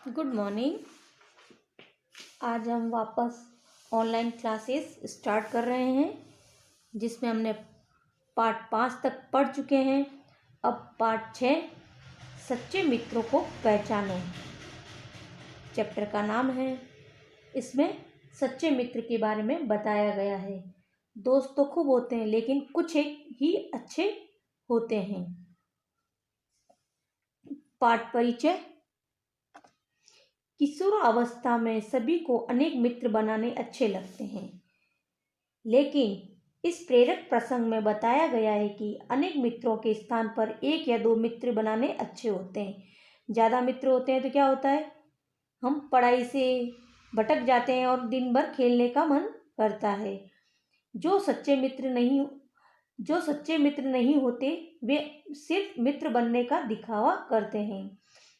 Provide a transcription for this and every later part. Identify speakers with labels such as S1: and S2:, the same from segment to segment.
S1: Good morning. आज हम वापस ऑनलाइन क्लासेस स्टार्ट कर रहे हैं जिसमें हमने पार्ट 5 तक पढ़ चुके हैं। अब पार्ट 6 सच्चे मित्रों को पहचानो चैप्टर का नाम है। इसमें सच्चे मित्र के बारे में बताया गया है। दोस्त तो खूब होते हैं लेकिन कुछ एक ही अच्छे होते हैं। पाठ परिचय। किशोर अवस्था में सभी को अनेक मित्र बनाने अच्छे लगते हैं, लेकिन इस प्रेरक प्रसंग में बताया गया है कि अनेक मित्रों के स्थान पर एक या दो मित्र बनाने अच्छे होते हैं। ज़्यादा मित्र होते हैं तो क्या होता है, हम पढ़ाई से भटक जाते हैं और दिन भर खेलने का मन करता है। जो सच्चे मित्र नहीं होते वे सिर्फ मित्र बनने का दिखावा करते हैं।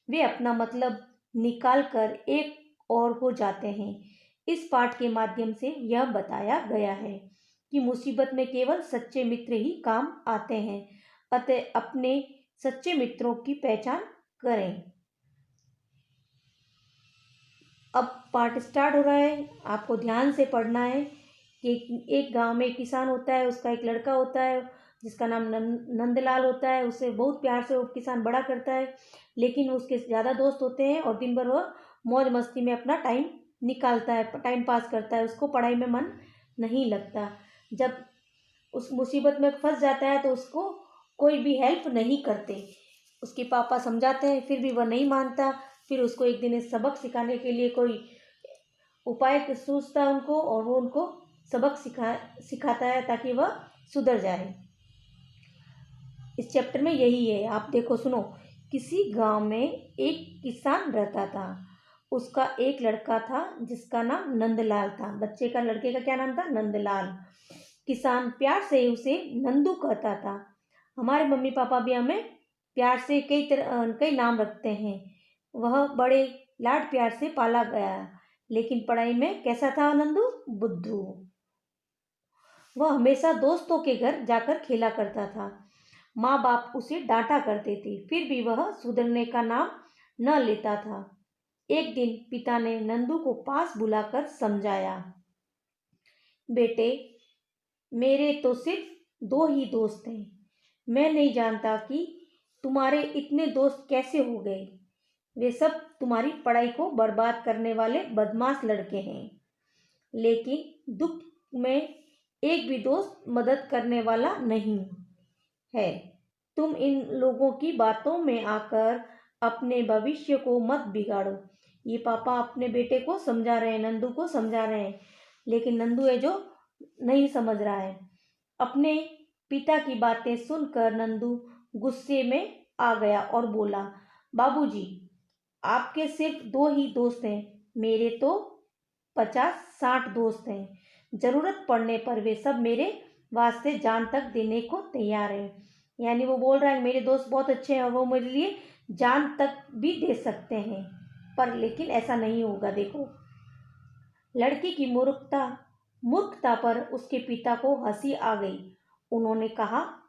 S1: वे अपना मतलब निकाल कर एक और हो जाते हैं। इस पाठ के माध्यम से यह बताया गया है कि मुसीबत में केवल सच्चे मित्र ही काम आते हैं, अतः अपने सच्चे मित्रों की पहचान करें। अब पाठ स्टार्ट हो रहा है, आपको ध्यान से पढ़ना है कि एक गांव में एक किसान होता है, उसका एक लड़का होता है जिसका नाम नंदलाल होता है। उसे बहुत प्यार से वो किसान बड़ा करता है, लेकिन उसके ज़्यादा दोस्त होते हैं और दिन भर वह मौज मस्ती में अपना टाइम निकालता है, टाइम पास करता है। उसको पढ़ाई में मन नहीं लगता। जब उस मुसीबत में फंस जाता है तो उसको कोई भी हेल्प नहीं करते। उसके पापा समझाते हैं फिर भी वह नहीं मानता। फिर उसको एक दिन सबक सिखाने के लिए कोई उपाय सूझता है उनको, और वो उनको सबक सिखाता है ताकि वह सुधर जाए। इस चैप्टर में यही है, आप देखो सुनो। किसी गांव में एक किसान रहता था। उसका एक लड़का था जिसका नाम नंदलाल था। बच्चे का, लड़के का क्या नाम था? नंदलाल। किसान प्यार से उसे नंदू कहता था। हमारे मम्मी पापा भी हमें प्यार से कई नाम रखते हैं। वह बड़े लाड प्यार से पाला गया, लेकिन पढ़ाई में कैसा था नंदू? बुद्धू। वह हमेशा दोस्तों के घर जाकर खेला करता था। माँ बाप उसे डांटा करते थे, फिर भी वह सुधरने का नाम न लेता था। एक दिन पिता ने नंदू को पास बुलाकर समझाया, बेटे, मेरे तो सिर्फ दो ही दोस्त हैं। मैं नहीं जानता कि तुम्हारे इतने दोस्त कैसे हो गए। वे सब तुम्हारी पढ़ाई को बर्बाद करने वाले बदमाश लड़के हैं। लेकिन दुख में एक भी दोस्त मदद करने वाला नहीं है। तुम इन लोगों की बातों में आकर अपने भविष्य को मत बिगाड़ो। ये पापा अपने बेटे को समझा रहे हैं, नंदू को समझा रहे हैं, लेकिन नंदू है जो नहीं समझ रहा है। अपने पिता की बातें सुनकर नंदू गुस्से में आ गया और बोला, बाबूजी, आपके सिर्फ दो ही दोस्त हैं, मेरे तो 50-60 दोस्त हैं। जरूरत पड़ने पर वे सब मेरे वास्ते जान तक देने को तैयार हैं। यानी वो बोल रहा है मेरे दोस्त बहुत अच्छे हैं और वो मेरे लिए जान तक भी दे सकते हैं, पर लेकिन ऐसा नहीं होगा। देखो, लड़की की मूर्खता पर उसके पिता को हंसी आ गई। उन्होंने कहा,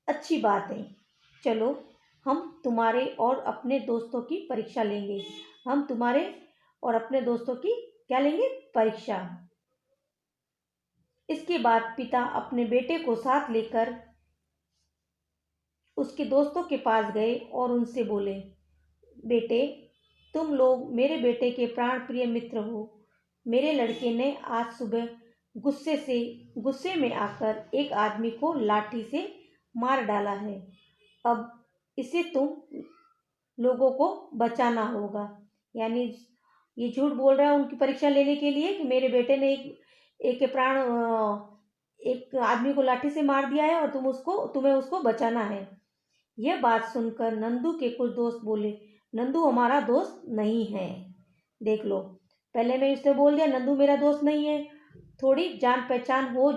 S1: अच्छी बात है, चलो हम तुम्हारे और अपने दोस्तों की परीक्षा लेंगे। हम तुम्हारे और अपने दोस्तों की क्या लेंगे? परीक्षा। इसके बाद पिता अपने बेटे को साथ लेकर उसके दोस्तों के पास गए और उनसे बोले, बेटे, तुम लोग मेरे बेटे के प्राण प्रिय मित्र हो। मेरे लड़के ने आज सुबह गुस्से में आकर एक आदमी को लाठी से मार डाला है। अब इसे तुम लोगों को बचाना होगा। यानी ये झूठ बोल रहा है उनकी परीक्षा लेने के लिए कि मेरे बेटे ने एक आदमी को लाठी से मार दिया है और तुम्हें उसको बचाना है। यह बात सुनकर नंदू के कुछ दोस्त बोले, नंदू हमारा दोस्त नहीं है। देख लो, पहले मैं इससे बोल दिया नंदू मेरा दोस्त नहीं है। थोड़ी जान पहचान हो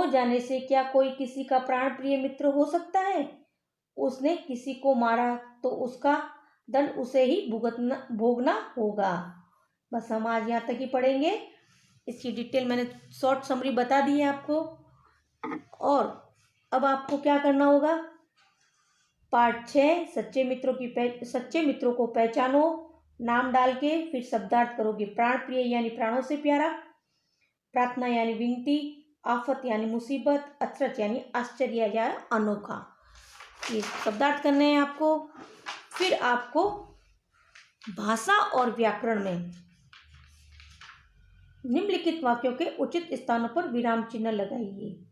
S1: जाने से क्या कोई किसी का प्राण प्रिय मित्र हो सकता है? उसने किसी को मारा तो उसका दंड उसे ही भोगना होगा। बस हम आज यहाँ तक ही पढ़ेंगे। इसकी डिटेल मैंने शॉर्ट समरी बता दी है आपको। और अब आपको क्या करना होगा, पार्ट 6 सच्चे मित्रों को पहचानो, नाम डाल के फिर शब्दार्थ करोगे। प्राण प्रिय यानी प्राणों से प्यारा, प्रार्थना यानी विनती, आफत यानी मुसीबत, अचरज यानी आश्चर्य या अनोखा। ये शब्दार्थ करने हैं आपको। फिर आपको भाषा और व्याकरण में निम्नलिखित वाक्यों के उचित स्थानों पर विराम चिन्ह लगाइए।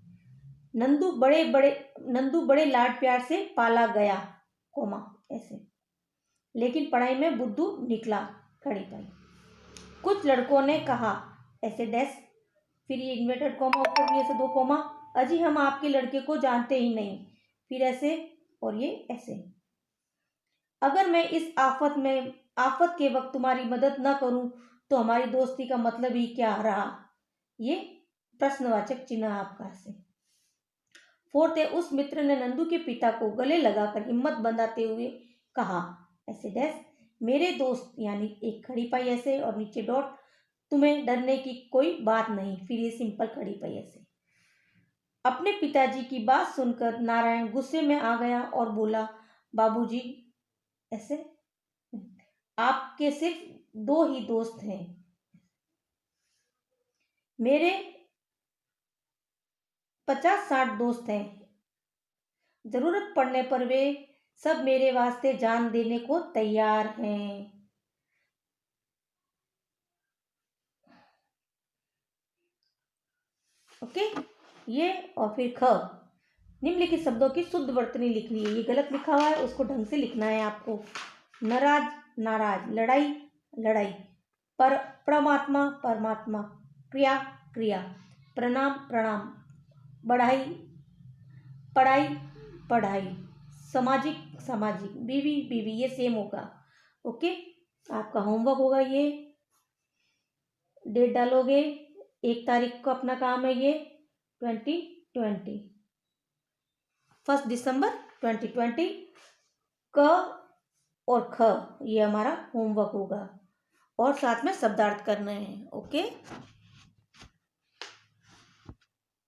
S1: नंदू बड़े लाड प्यार से पाला गया, कोमा ऐसे, लेकिन पढ़ाई में बुद्धू निकला, खड़ी पाई। कुछ लड़कों ने कहा, ऐसे डैश, फिर ये इन्वर्टेड कोमा, ऊपर भी ऐसे 2 कोमा, अजी हम आपके लड़के को जानते ही नहीं, फिर ऐसे और ये ऐसे। अगर मैं इस आफत के वक्त तुम्हारी मदद न करूं तो हमारी दोस्ती का मतलब ही क्या रहा। ये प्रश्नवाचक चिन्ह आपका से। 4th है, उस मित्र ने नंदू के पिता को गले लगाकर हिम्मत बंधाते हुए कहा, ऐसे डैश, मेरे दोस्त, यानी एक खड़ी पाई ऐसे और नीचे डॉट, तुम्हें डरने की कोई बात नहीं, फिर ये सिंपल खड़ी पाई ऐसे। अपने पिताजी की बात सुनकर नारायण गुस्से में आ गया और बोला, बाबूजी, ऐसे, आपके सिर्फ 2 ही दोस्त हैं, मेरे 50-60 दोस्त हैं, जरूरत पड़ने पर वे सब मेरे वास्ते जान देने को तैयार हैं। ओके, ये और फिर ख, निम्नलिखित शब्दों की शुद्ध वर्तनी लिखनी है। ये गलत लिखा हुआ है, उसको ढंग से लिखना है आपको। नाराज, नाराज, लड़ाई, लड़ाई, परमात्मा, परमात्मा, क्रिया, क्रिया, प्रणाम, प्रणाम, बढ़ाई, पढ़ाई, पढ़ाई, सामाजिक, सामाजिक, बीवी, बीवी, ये सेम होगा। ओके, आपका होमवर्क होगा ये, डेट डालोगे, 1 तारीख को अपना काम है ये, 2020, 1 दिसंबर 2020, क और ख, ये हमारा होमवर्क होगा और साथ में शब्दार्थ करने हैं। ओके।